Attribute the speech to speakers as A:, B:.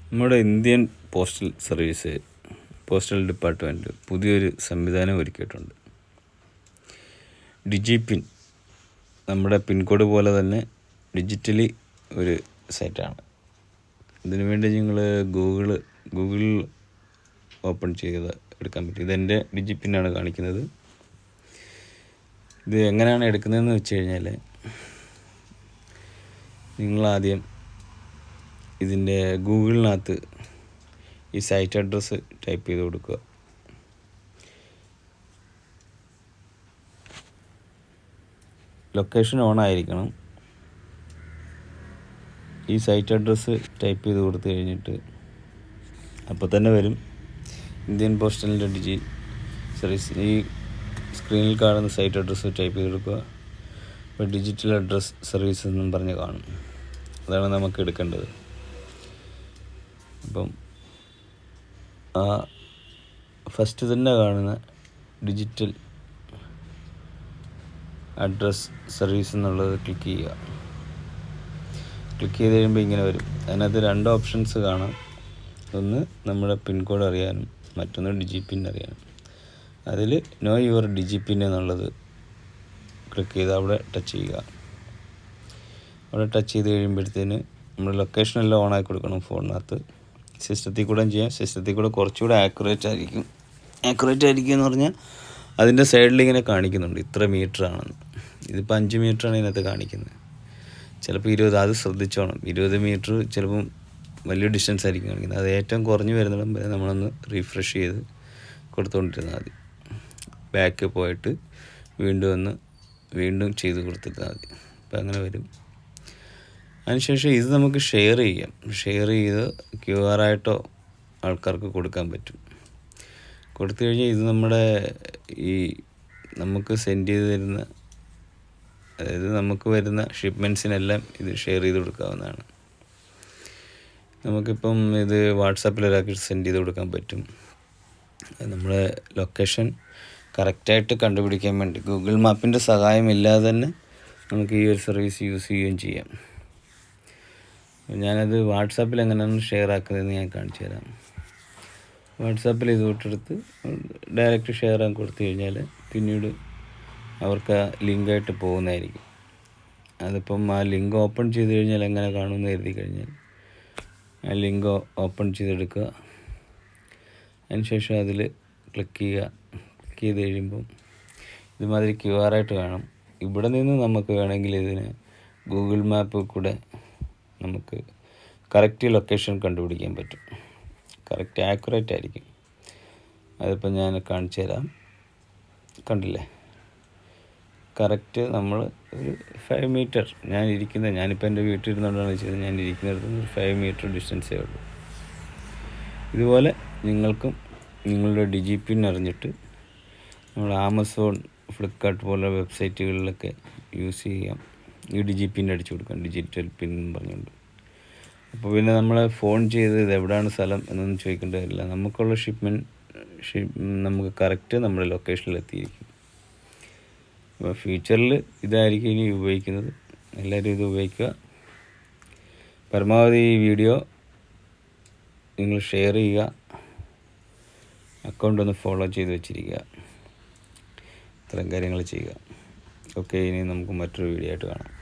A: നമ്മുടെ Indian postal service postal department പുതിയൊരു സംവിധാനം ഒരുക്കിയിട്ടുണ്ട്. ഡിജിപിൻ നമ്മുടെ പിൻകോഡ് പോലെ തന്നെ ഡിജിറ്റലി ഒരു സൈറ്റാണ്. ഇതിനു വേണ്ടി നിങ്ങൾ ഗൂഗിളിൽ ഓപ്പൺ ചെയ്ത് എടുക്കാൻ പറ്റും. ഇതെൻ്റെ ഡിജിപിന്നാണ് കാണിക്കുന്നത്. ഇത് എങ്ങനെയാണ് എടുക്കുന്നതെന്ന് വെച്ച് കഴിഞ്ഞാൽ, നിങ്ങളാദ്യം ഇതിൻ്റെ ഗൂഗിളിനകത്ത് ഈ സൈറ്റ് അഡ്രസ്സ് ടൈപ്പ് ചെയ്ത് കൊടുക്കുക. ലൊക്കേഷൻ ഓൺ ആയിരിക്കണം. ഈ സൈറ്റ് അഡ്രസ്സ് ടൈപ്പ് ചെയ്ത് കൊടുത്തു കഴിഞ്ഞിട്ട് അപ്പോൾ തന്നെ വരും ഇന്ത്യൻ പോസ്റ്റലിൻ്റെ ഡിജി സർവീസ്. ഈ സ്ക്രീനിൽ കാണുന്ന സൈറ്റ് അഡ്രസ്സ് ടൈപ്പ് ചെയ്ത് കൊടുക്കുക. ഇപ്പോൾ ഡിജിറ്റൽ അഡ്രസ് സർവീസ് എന്നും പറഞ്ഞ് കാണും. അതാണ് നമുക്ക് എടുക്കേണ്ടത്. അപ്പം ആ ഫസ്റ്റ് തന്നെ കാണുന്ന ഡിജിറ്റൽ അഡ്രസ് സർവീസ് എന്നുള്ളത് ക്ലിക്ക് ചെയ്യുക. ക്ലിക്ക് ചെയ്ത് കഴിയുമ്പോൾ ഇങ്ങനെ വരും. അതിനകത്ത് 2 ഓപ്ഷൻസ് കാണാം. ഒന്ന് നമ്മുടെ പിൻകോഡ് അറിയാനും മറ്റൊന്ന് ഡിജിപിൻ അറിയാനും. അതിൽ നോ യുവർ ഡിജിപിൻ എന്നുള്ളത് ക്ലിക്ക് ചെയ്ത് അവിടെ ടച്ച് ചെയ്യുക. അവിടെ ടച്ച് ചെയ്ത് കഴിയുമ്പോഴത്തേന് നമ്മുടെ ലൊക്കേഷനെല്ലാം ഓണാക്കി കൊടുക്കണം ഫോണിനകത്ത്. സിസ്റ്റത്തിൽ കൂടെ ചെയ്യാം. സിസ്റ്റത്തിൽ കൂടെ കുറച്ചുകൂടെ ആക്യുറേറ്റ് ആയിരിക്കും എന്ന് പറഞ്ഞാൽ അതിൻ്റെ സൈഡിൽ ഇങ്ങനെ കാണിക്കുന്നുണ്ട് ഇത്ര മീറ്റർ ആണെന്ന്. ഇതിപ്പോൾ 5 മീറ്ററാണ് ഇതിനകത്ത് കാണിക്കുന്നത്. ചിലപ്പോൾ 20. അത് ശ്രദ്ധിച്ചോണം. 20 മീറ്റർ ചിലപ്പം വലിയ ഡിസ്റ്റൻസ് ആയിരിക്കും കാണിക്കുന്നത്. അത് ഏറ്റവും കുറഞ്ഞ് വരുന്നിടം വരെ നമ്മളൊന്ന് റീഫ്രഷ് ചെയ്ത് കൊടുത്തുകൊണ്ടിരുന്നാൽ മതി. ബാക്ക് പോയിട്ട് വീണ്ടും ചെയ്ത് കൊടുത്തിരുന്നാൽ മതി. അപ്പോൾ അങ്ങനെ വരും. അതിനുശേഷം ഇത് നമുക്ക് ഷെയർ ചെയ്യാം. ഷെയർ ചെയ്ത് QR ആയിട്ടോ ആൾക്കാർക്ക് കൊടുക്കാൻ പറ്റും. കൊടുത്തു കഴിഞ്ഞാൽ ഇത് നമ്മുടെ നമുക്ക് സെൻഡ് ചെയ്ത് തരുന്ന, അതായത് നമുക്ക് വരുന്ന ഷിപ്മെൻറ്റ്സിനെല്ലാം ഇത് ഷെയർ ചെയ്ത് കൊടുക്കാവുന്നതാണ്. നമുക്കിപ്പം ഇത് വാട്സാപ്പിൽ ഒരാൾക്ക് സെൻഡ് ചെയ്ത് കൊടുക്കാൻ പറ്റും. നമ്മുടെ ലൊക്കേഷൻ കറക്റ്റായിട്ട് കണ്ടുപിടിക്കാൻ വേണ്ടി ഗൂഗിൾ മാപ്പിൻ്റെ സഹായം ഇല്ലാതെ തന്നെ നമുക്ക് ഈ ഒരു സർവീസ് യൂസ് ചെയ്യുകയും ചെയ്യാം. ഞാനത് വാട്സാപ്പിൽ എങ്ങനെയാണ് ഷെയർ ആക്കുന്നതെന്ന് ഞാൻ കാണിച്ചു തരാം. വാട്സാപ്പിൽ ഇത് തൊട്ടെടുത്ത് ഡയറക്റ്റ് ഷെയർ ആക്കി കൊടുത്തു കഴിഞ്ഞാൽ പിന്നീട് അവർക്ക് ലിങ്കായിട്ട് പോകുന്നതായിരിക്കും. അതിപ്പം ആ ലിങ്ക് ഓപ്പൺ ചെയ്ത് കഴിഞ്ഞാൽ എങ്ങനെ കാണുമെന്ന് കരുതി കഴിഞ്ഞാൽ ആ ലിങ്ക് ഓപ്പൺ ചെയ്തെടുക്കുക. അതിനുശേഷം അതിൽ ക്ലിക്ക് ചെയ്യുക. ക്ലിക്ക് ചെയ്ത് കഴിയുമ്പം ഇതുമാതിരി QR ആയിട്ട് കാണും. ഇവിടെ നിന്ന് നമുക്ക് വേണമെങ്കിൽ ഇതിന് ഗൂഗിൾ മാപ്പ് കൂടെ നമുക്ക് കറക്റ്റ് ലൊക്കേഷൻ കണ്ടുപിടിക്കാൻ പറ്റും. കറക്റ്റ് ആക്യുറേറ്റ് ആയിരിക്കും. അതിപ്പോൾ ഞാൻ കാണിച്ചു തരാം. കണ്ടില്ലേ, കറക്റ്റ് നമ്മൾ ഒരു 5 മീറ്റർ ഞാനിപ്പോൾ എൻ്റെ വീട്ടിൽ ഇരുന്നുകൊണ്ടാണ് ചെയ്തത്. ഞാൻ ഇരിക്കുന്നിടത്ത് നിന്ന് 5 മീറ്റർ ഡിസ്റ്റൻസേ ഉള്ളൂ. ഇതുപോലെ നിങ്ങൾക്കും നിങ്ങളുടെ ഡിജിപിൻ അറിഞ്ഞിട്ട് നമ്മൾ ആമസോൺ, ഫ്ലിപ്കാർട്ട് പോലുള്ള വെബ്സൈറ്റുകളിലൊക്കെ യൂസ് ചെയ്യാം. ഈ ഡിജിപിൻ അടിച്ചു കൊടുക്കാം, ഡിജിറ്റൽ പിൻ എന്ന് പറഞ്ഞുകൊണ്ട്. അപ്പോൾ പിന്നെ നമ്മളെ ഫോൺ ചെയ്ത് ഇത് എവിടെയാണ് സ്ഥലം എന്നൊന്നും ചോദിക്കേണ്ടതില്ല. നമുക്കുള്ള നമുക്ക് കറക്റ്റ് നമ്മുടെ ലൊക്കേഷനിൽ എത്തിയിരിക്കും. അപ്പോൾ ഫ്യൂച്ചറിൽ ഇതായിരിക്കും ഇനി ഉപയോഗിക്കുന്നത്. എല്ലാവരും ഇത് ഉപയോഗിക്കുക. പരമാവധി ഈ വീഡിയോ നിങ്ങൾ ഷെയർ ചെയ്യുക. അക്കൗണ്ട് ഒന്ന് ഫോളോ ചെയ്ത് വെച്ചിരിക്കുക. ഇത്തരം കാര്യങ്ങൾ ചെയ്യുക. ഓക്കെ, ഇനി നമുക്ക് മറ്റൊരു വീഡിയോ ആയിട്ട് കാണാം.